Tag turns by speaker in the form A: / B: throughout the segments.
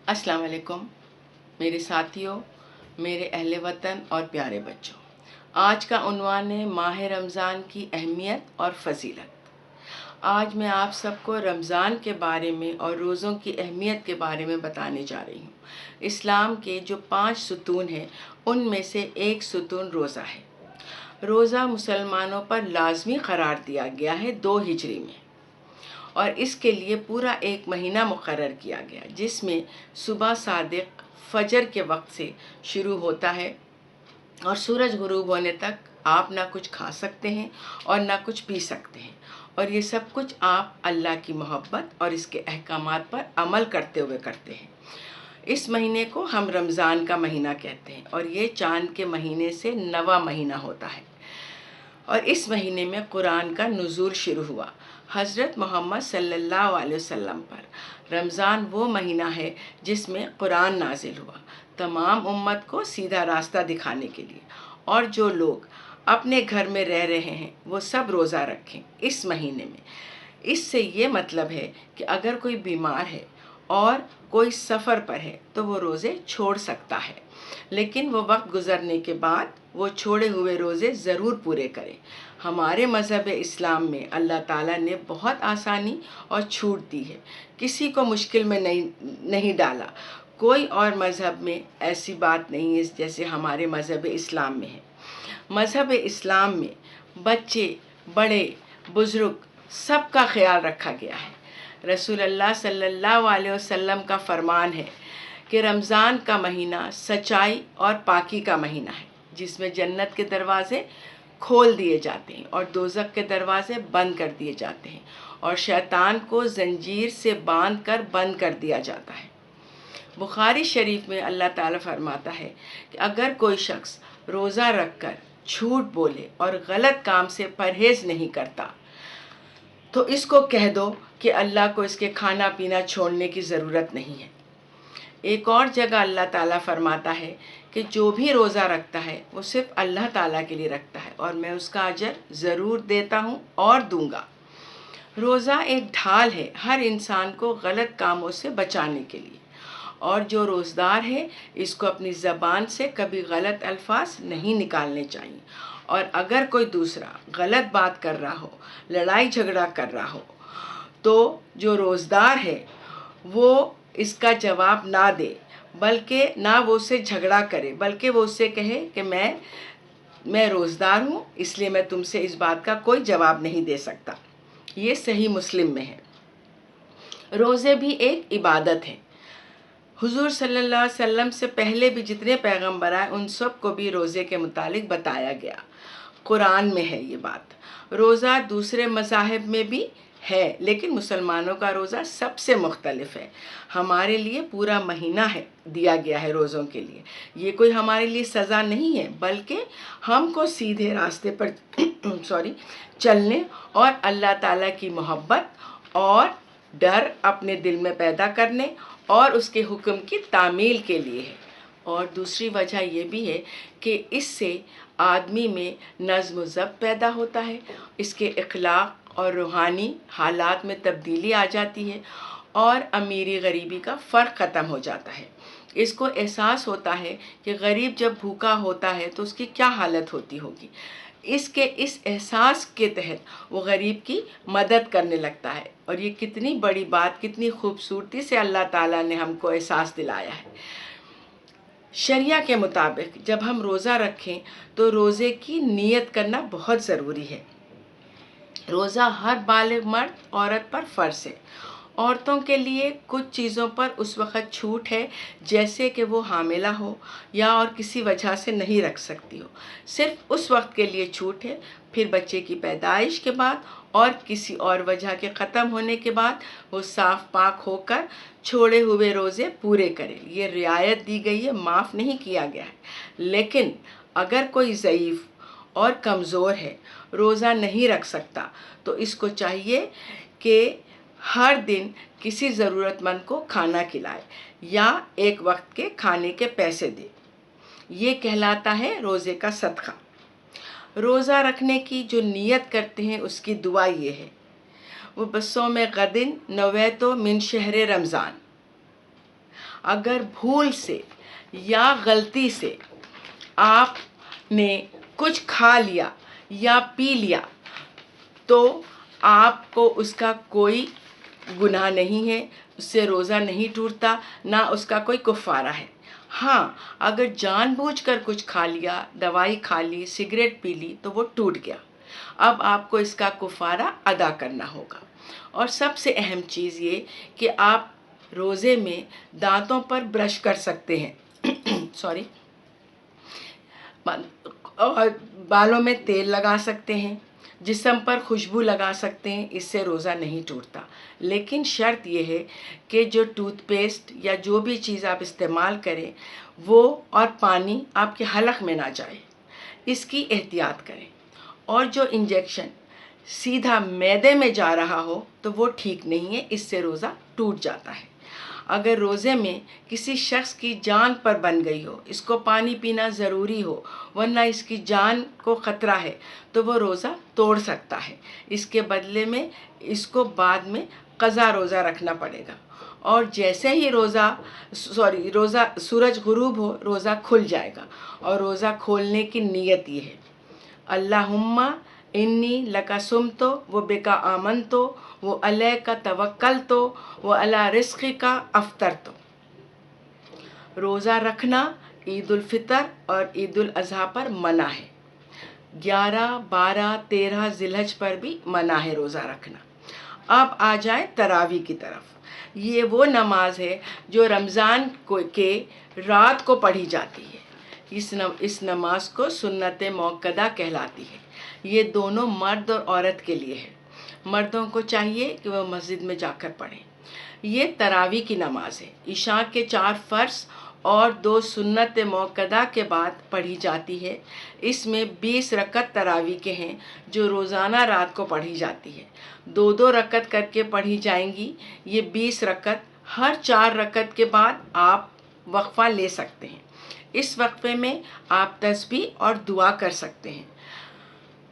A: अस्सलाम वालेकुम मेरे साथियों, मेरे अहले वतन और प्यारे बच्चों। आज का उन्वान है माह रमज़ान की अहमियत और फ़जीलत। आज मैं आप सबको रमज़ान के बारे में और रोज़ों की अहमियत के बारे में बताने जा रही हूँ। इस्लाम के जो 5 सुतून हैं उनमें से एक सुतून रोज़ा है। रोज़ा मुसलमानों पर लाजमी करार दिया गया है 2 हिजरी में, और इसके लिए पूरा 1 महीना मुकर्रर किया गया, जिसमें सुबह सादिक फजर के वक्त से शुरू होता है और सूरज गुरूब होने तक आप ना कुछ खा सकते हैं और ना कुछ पी सकते हैं, और ये सब कुछ आप अल्लाह की मोहब्बत और इसके अहकामात पर अमल करते हुए करते हैं। इस महीने को हम रमज़ान का महीना कहते हैं और ये चाँद के महीने से 9वां महीना होता है, और इस महीने में कुरान का नुज़ूल शुरू हुआ हज़रत मोहम्मद सल्लल्लाहु अलैहि वसल्लम पर। रमज़ान वो महीना है जिसमें कुरान नाजिल हुआ तमाम उम्मत को सीधा रास्ता दिखाने के लिए, और जो लोग अपने घर में रह रहे हैं वो सब रोज़ा रखें इस महीने में। इससे ये मतलब है कि अगर कोई बीमार है और कोई सफ़र पर है तो वो रोज़े छोड़ सकता है, लेकिन वो वक्त गुज़रने के बाद वो छोड़े हुए रोज़े ज़रूर पूरे करें। हमारे मज़हब इस्लाम में अल्लाह ताला ने बहुत आसानी और छूट दी है, किसी को मुश्किल में नहीं डाला। कोई और मज़हब में ऐसी बात नहीं है जैसे हमारे मज़हब इस्लाम में है। मज़हब इस्लाम में बच्चे, बड़े, बुज़ुर्ग सबका ख्याल रखा गया है। रसूल अल्लाह सल्लल्लाहु अलैहि वसल्लम का फरमान है कि रमज़ान का महीना सच्चाई और पाकी का महीना है, जिसमें जन्नत के दरवाज़े खोल दिए जाते हैं और दोज़ख के दरवाज़े बंद कर दिए जाते हैं, और शैतान को ज़ंजीर से बांध कर बंद कर दिया जाता है। बुखारी शरीफ में अल्लाह ताला फरमाता है कि अगर कोई शख्स रोज़ा रख कर झूठ बोले और गलत काम से परहेज़ नहीं करता तो इसको कह दो कि अल्लाह को इसके खाना पीना छोड़ने की ज़रूरत नहीं है। एक और जगह अल्लाह ताला फरमाता है कि जो भी रोज़ा रखता है वो सिर्फ़ अल्लाह ताला के लिए रखता है और मैं उसका अजर ज़रूर देता हूँ और दूँगा। रोज़ा एक ढाल है हर इंसान को गलत कामों से बचाने के लिए, और जो रोज़दार है इसको अपनी ज़बान से कभी गलत अल्फाज नहीं निकालने चाहिए, और अगर कोई दूसरा गलत बात कर रहा हो, लड़ाई झगड़ा कर रहा हो, तो जो रोज़दार है वो इसका जवाब ना दे, बल्कि ना वो उससे झगड़ा करे, बल्कि वो उससे कहे कि मैं रोज़दार हूँ इसलिए मैं तुमसे इस बात का कोई जवाब नहीं दे सकता। ये सही मुस्लिम में है। रोज़े भी एक इबादत है। हुजूर सल्लल्लाहु अलैहि वसल्लम से पहले भी जितने पैगंबर आए उन सब को भी रोज़े के मुतालिक बताया गया। कुरान में है ये बात। रोज़ा दूसरे मज़ाहिब में भी है, लेकिन मुसलमानों का रोज़ा सबसे मुख्तलिफ है। हमारे लिए पूरा महीना है दिया गया है रोज़ों के लिए। ये कोई हमारे लिए सज़ा नहीं है, बल्कि हमको सीधे रास्ते पर चलने और अल्लाह ताला की मोहब्बत और डर अपने दिल में पैदा करने और उसके हुक्म की तामील के लिए है। और दूसरी वजह यह भी है कि इससे आदमी में नज़्म व ज़ब्त पैदा होता है, इसके अखलाक और रूहानी हालात में तब्दीली आ जाती है, और अमीरी गरीबी का फ़र्क ख़त्म हो जाता है। इसको एहसास होता है कि गरीब जब भूखा होता है तो उसकी क्या हालत होती होगी। इस एहसास के तहत वो गरीब की मदद करने लगता है, और ये कितनी बड़ी बात, कितनी खूबसूरती से अल्लाह ताला ने हमको एहसास दिलाया है। शरिया के मुताबिक जब हम रोज़ा रखें तो रोज़े की नीयत करना बहुत ज़रूरी है। रोज़ा हर बालिग मर्द औरत पर फ़र्ज़ है। औरतों के लिए कुछ चीज़ों पर उस वक़्त छूट है, जैसे कि वो हामिला हो या और किसी वजह से नहीं रख सकती हो, सिर्फ़ उस वक्त के लिए छूट है। फिर बच्चे की पैदाइश के बाद और किसी और वजह के ख़त्म होने के बाद वो साफ़ पाक होकर छोड़े हुए रोज़े पूरे करें। ये रियायत दी गई है, माफ़ नहीं किया गया है। लेकिन अगर कोई ज़ईफ़ और कमज़ोर है, रोज़ा नहीं रख सकता, तो इसको चाहिए कि हर दिन किसी ज़रूरतमंद को खाना खिलाए या एक वक्त के खाने के पैसे दे। ये कहलाता है रोज़े का सदका। रोज़ा रखने की जो नीयत करते हैं उसकी दुआ ये है, वो बसों में गदिन नवैतो मिन शहर रमज़ान, अगर भूल से या गलती से आपने कुछ खा लिया या पी लिया तो आपको उसका कोई गुनाह नहीं है, उससे रोज़ा नहीं टूटता, ना उसका कोई कुफ़ारा है। हाँ, अगर जानबूझकर कुछ खा लिया, दवाई खा ली, सिगरेट पी ली तो वो टूट गया। अब आपको इसका कुफ़ारा अदा करना होगा। और सबसे अहम चीज़ ये कि आप रोज़े में दांतों पर ब्रश कर सकते हैं सॉरी, और बालों में तेल लगा सकते हैं, जिस्म पर खुशबू लगा सकते हैं, इससे रोज़ा नहीं टूटता। लेकिन शर्त यह है कि जो टूथपेस्ट या जो भी चीज़ आप इस्तेमाल करें वो और पानी आपके हलक में ना जाए, इसकी एहतियात करें। और जो इंजेक्शन सीधा मैदे में जा रहा हो तो वो ठीक नहीं है, इससे रोज़ा टूट जाता है। अगर रोज़े में किसी शख्स की जान पर बन गई हो, इसको पानी पीना ज़रूरी हो वरना इसकी जान को ख़तरा है, तो वो रोज़ा तोड़ सकता है। इसके बदले में इसको बाद में क़ज़ा रोज़ा रखना पड़ेगा। और जैसे ही रोज़ा सूरज गुरूब हो रोज़ा खुल जाएगा। और रोज़ा खोलने की नीयत ये है, अल्लाहुम्मा इन्नी लका सुमतो व बिका आमनतो वो अलैका तवक्कलतो वो अला रिज़्क़िका अफ़्तरतो। रोज़ा रखना ईद उल फ़ितर और ईद उल अज़हा पर मना है। 11, 12, 13 ज़िलहज पर भी मना है रोज़ा रखना। अब आ जाए तरावी की तरफ। ये वो नमाज है जो रमज़ान के रात को पढ़ी जाती है। इस नमाज को सुन्नत मौक़दा कहलाती है। ये दोनों मर्द और औरत के लिए है। मर्दों को चाहिए कि वह मस्जिद में जाकर पढ़ें। ये तरावी की नमाज है। इशा के 4 फ़र्ज़ और 2 सुन्नत मौक़दा के बाद पढ़ी जाती है। इसमें 20 रकत तरावी के हैं जो रोज़ाना रात को पढ़ी जाती है। 2-2 रकत करके पढ़ी जाएंगी। ये 20 रकत, हर 4 रकत के बाद आप वक्फ़ा ले सकते हैं। इस वक्फ़े में आप तस्बीह और दुआ कर सकते हैं।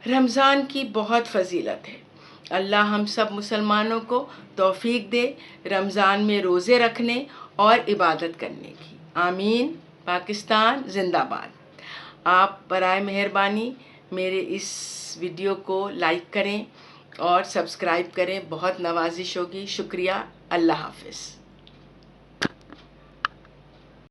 A: रमज़ान की बहुत फ़जीलत है। अल्लाह हम सब मुसलमानों को तौफ़ीक दे रमज़ान में रोज़े रखने और इबादत करने की। आमीन। पाकिस्तान ज़िंदाबाद। आप बराए मेहरबानी मेरे इस वीडियो को लाइक करें और सब्सक्राइब करें, बहुत नवाजिश होगी। शुक्रिया। अल्लाह हाफ़िज़।